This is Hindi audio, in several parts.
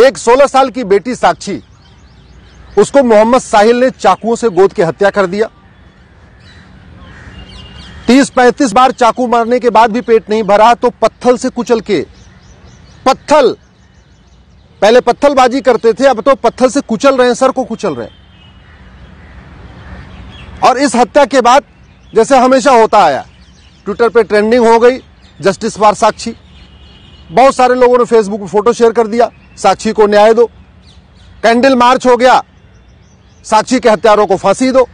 एक 16 साल की बेटी साक्षी, उसको मोहम्मद साहिल ने चाकुओं से गोद के हत्या कर दिया। 30-35 बार चाकू मारने के बाद भी पेट नहीं भरा तो पत्थर से कुचल के, पहले पत्थरबाजी करते थे, अब तो पत्थर से कुचल रहे हैं, सर को कुचल रहे हैं। और इस हत्या के बाद जैसे हमेशा होता आया, ट्विटर पे ट्रेंडिंग हो गई जस्टिस फॉर साक्षी। बहुत सारे लोगों ने फेसबुक पे फोटो शेयर कर दिया, साक्षी को न्याय दो। कैंडल मार्च हो गया, साक्षी के हत्यारों को फांसी दो।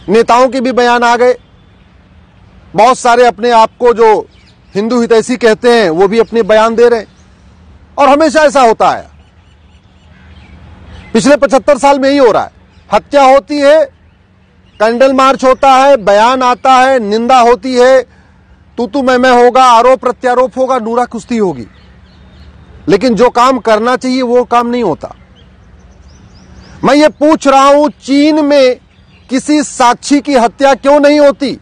नेताओं के भी बयान आ गए, बहुत सारे अपने आप को जो हिंदू हितैषी कहते हैं वो भी अपने बयान दे रहे हैं। और हमेशा ऐसा होता है, पिछले 75 साल में ही हो रहा है। हत्या होती है, कैंडल मार्च होता है, बयान आता है, निंदा होती है, तू मैं होगा, आरोप प्रत्यारोप होगा, नूरा कुश्ती होगी, लेकिन जो काम करना चाहिए वो काम नहीं होता। मैं ये पूछ रहा हूं, चीन में किसी साक्षी की हत्या क्यों नहीं होती?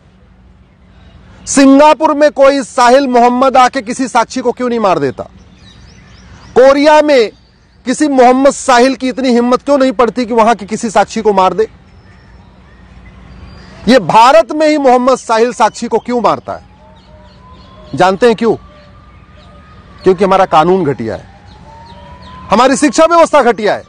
सिंगापुर में कोई साहिल मोहम्मद आके किसी साक्षी को क्यों नहीं मार देता? कोरिया में किसी मोहम्मद साहिल की इतनी हिम्मत क्यों नहीं पड़ती कि वहां के किसी साक्षी को मार दे? ये भारत में ही मोहम्मद साहिल साक्षी को क्यों मारता है? जानते हैं क्यों? क्योंकि हमारा कानून घटिया है, हमारी शिक्षा व्यवस्था घटिया है।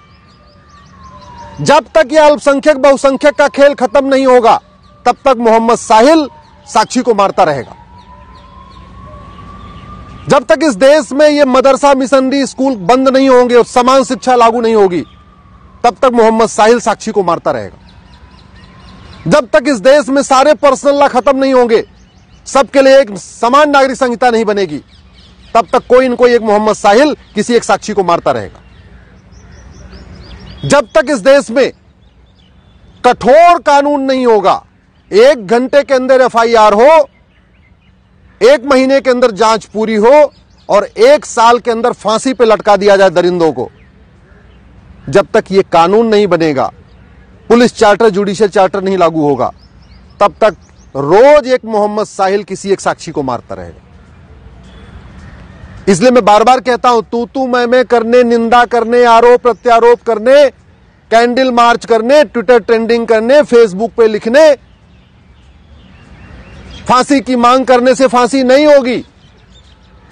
जब तक यह अल्पसंख्यक बहुसंख्यक का खेल खत्म नहीं होगा, तब तक मोहम्मद साहिल साक्षी को मारता रहेगा। जब तक इस देश में ये मदरसा मिशनरी स्कूल बंद नहीं होंगे और समान शिक्षा लागू नहीं होगी, तब तक मोहम्मद साहिल साक्षी को मारता रहेगा। जब तक इस देश में सारे पर्सनल लॉ खत्म नहीं होंगे, सबके लिए एक समान नागरिक संहिता नहीं बनेगी, तब तक कोई न कोई एक मोहम्मद साहिल किसी एक साक्षी को मारता रहेगा। जब तक इस देश में कठोर कानून नहीं होगा, 1 घंटे के अंदर FIR हो, 1 महीने के अंदर जांच पूरी हो और 1 साल के अंदर फांसी पे लटका दिया जाए दरिंदों को, जब तक ये कानून नहीं बनेगा, पुलिस चार्टर जुडिशियल चार्टर नहीं लागू होगा, तब तक रोज एक मोहम्मद साहिल किसी एक साक्षी को मारता रहेगा। इसलिए मैं बार बार कहता हूं, तू मैं करने, निंदा करने, आरोप प्रत्यारोप करने, कैंडल मार्च करने, ट्विटर ट्रेंडिंग करने, फेसबुक पे लिखने, फांसी की मांग करने से फांसी नहीं होगी।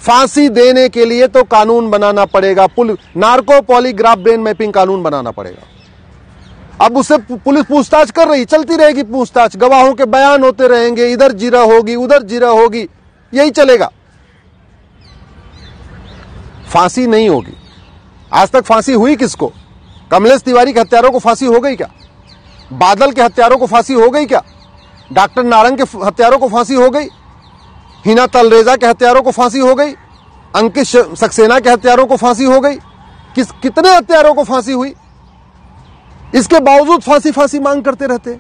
फांसी देने के लिए तो कानून बनाना पड़ेगा, नार्को पॉलीग्राफ ब्रेन मैपिंग कानून बनाना पड़ेगा। अब उससे पुलिस पूछताछ कर रही, चलती रहेगी पूछताछ, गवाहों के बयान होते रहेंगे, इधर जीरा होगी, उधर जीरा होगी, यही चलेगा। फांसी नहीं होगी। आज तक फांसी हुई किसको? कमलेश तिवारी के हत्यारों को फांसी हो गई क्या? बादल के हत्यारों को फांसी हो गई क्या? डॉक्टर नारंग के हत्यारों को फांसी हो गई? हिना तलरेजा के हत्यारों को फांसी हो गई? अंकित सक्सेना के हत्यारों को फांसी हो गई? कितने हत्यारों को फांसी हुई? इसके बावजूद फांसी मांग करते रहते।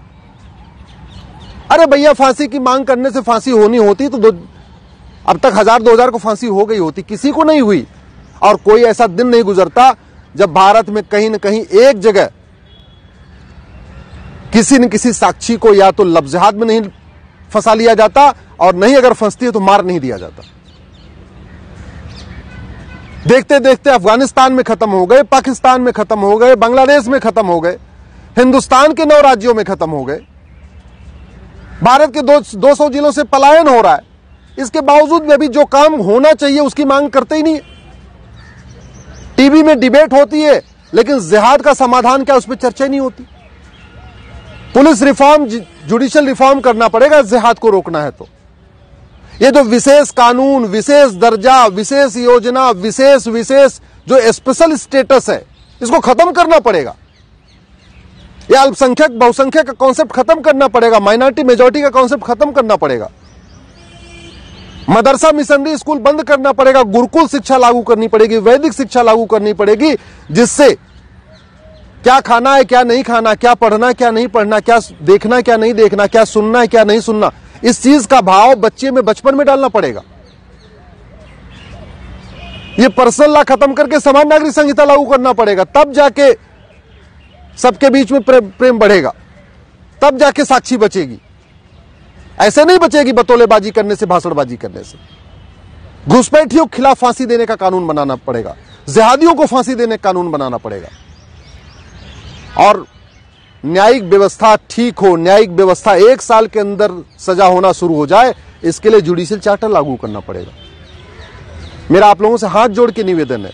अरे भैया, फांसी की मांग करने से फांसी होनी होती तो अब तक 1000-2000 को फांसी हो गई होती, किसी को नहीं हुई। और कोई ऐसा दिन नहीं गुजरता जब भारत में कहीं न कहीं एक जगह किसी न किसी साक्षी को या तो लफ्ज़हात में नहीं फंसा लिया जाता और नहीं अगर फंसती है तो मार नहीं दिया जाता। देखते देखते अफगानिस्तान में खत्म हो गए, पाकिस्तान में खत्म हो गए, बांग्लादेश में खत्म हो गए, हिंदुस्तान के 9 राज्यों में खत्म हो गए। भारत के 200 जिलों से पलायन हो रहा है। इसके बावजूद भी अभी जो काम होना चाहिए उसकी मांग करते ही नहीं। टीवी में डिबेट होती है, लेकिन जिहाद का समाधान क्या, उस पर चर्चा नहीं होती। पुलिस रिफॉर्म, जुडिशियल रिफॉर्म करना पड़ेगा जिहाद को रोकना है तो। ये जो विशेष कानून, विशेष दर्जा, विशेष योजना, विशेष जो स्पेशल स्टेटस है, इसको खत्म करना पड़ेगा। ये अल्पसंख्यक बहुसंख्यक का कॉन्सेप्ट खत्म करना पड़ेगा, माइनॉरिटी मेजॉरिटी का कॉन्सेप्ट खत्म करना पड़ेगा। मदरसा मिशनरी स्कूल बंद करना पड़ेगा, गुरुकुल शिक्षा लागू करनी पड़ेगी, वैदिक शिक्षा लागू करनी पड़ेगी, जिससे क्या खाना है क्या नहीं खाना, क्या पढ़ना क्या नहीं पढ़ना, क्या देखना क्या नहीं देखना, क्या सुनना है क्या नहीं सुनना, इस चीज का भाव बच्चे में बचपन में डालना पड़ेगा। ये पर्सनल लॉ खत्म करके समान नागरिक संहिता लागू करना पड़ेगा, तब जाके सबके बीच में प्रेम बढ़ेगा, तब जाके साक्षी बचेगी। ऐसे नहीं बचेगी बतौलेबाजी करने से, भाषणबाजी करने से। घुसपैठियों के खिलाफ फांसी देने का कानून बनाना पड़ेगा, जिहादियों को फांसी देने का कानून बनाना पड़ेगा। और न्यायिक व्यवस्था ठीक हो, न्यायिक व्यवस्था 1 साल के अंदर सजा होना शुरू हो जाए, इसके लिए जुडिशियल चार्टर लागू करना पड़ेगा। मेरा आप लोगों से हाथ जोड़ के निवेदन है,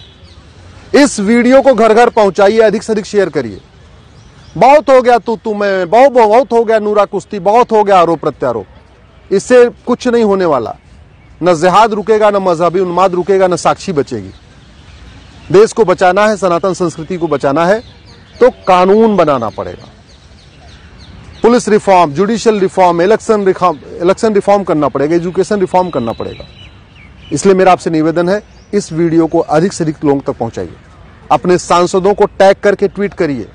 इस वीडियो को घर घर पहुंचाइए, अधिक से अधिक शेयर करिए। बहुत हो गया तू मैं, बहुत हो गया नूरा कुश्ती, बहुत हो गया आरोप प्रत्यारोप। इससे कुछ नहीं होने वाला। न जिहाद रुकेगा, न मजहबी उन्माद रुकेगा, न साक्षी बचेगी। देश को बचाना है, सनातन संस्कृति को बचाना है तो कानून बनाना पड़ेगा। Police reform, judicial reform, election reform करना पड़ेगा, एजुकेशन रिफॉर्म करना पड़ेगा। इसलिए मेरा आपसे निवेदन है, इस वीडियो को अधिक से अधिक लोगों तक पहुंचाइए। अपने सांसदों को टैग करके ट्वीट करिए,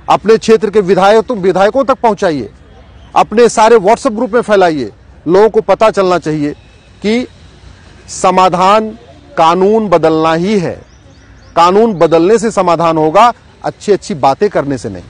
अपने क्षेत्र के विधायकों तक पहुंचाइए, अपने सारे व्हाट्सएप ग्रुप में फैलाइए। लोगों को पता चलना चाहिए कि समाधान कानून बदलना ही है। कानून बदलने से समाधान होगा, अच्छी अच्छी बातें करने से नहीं।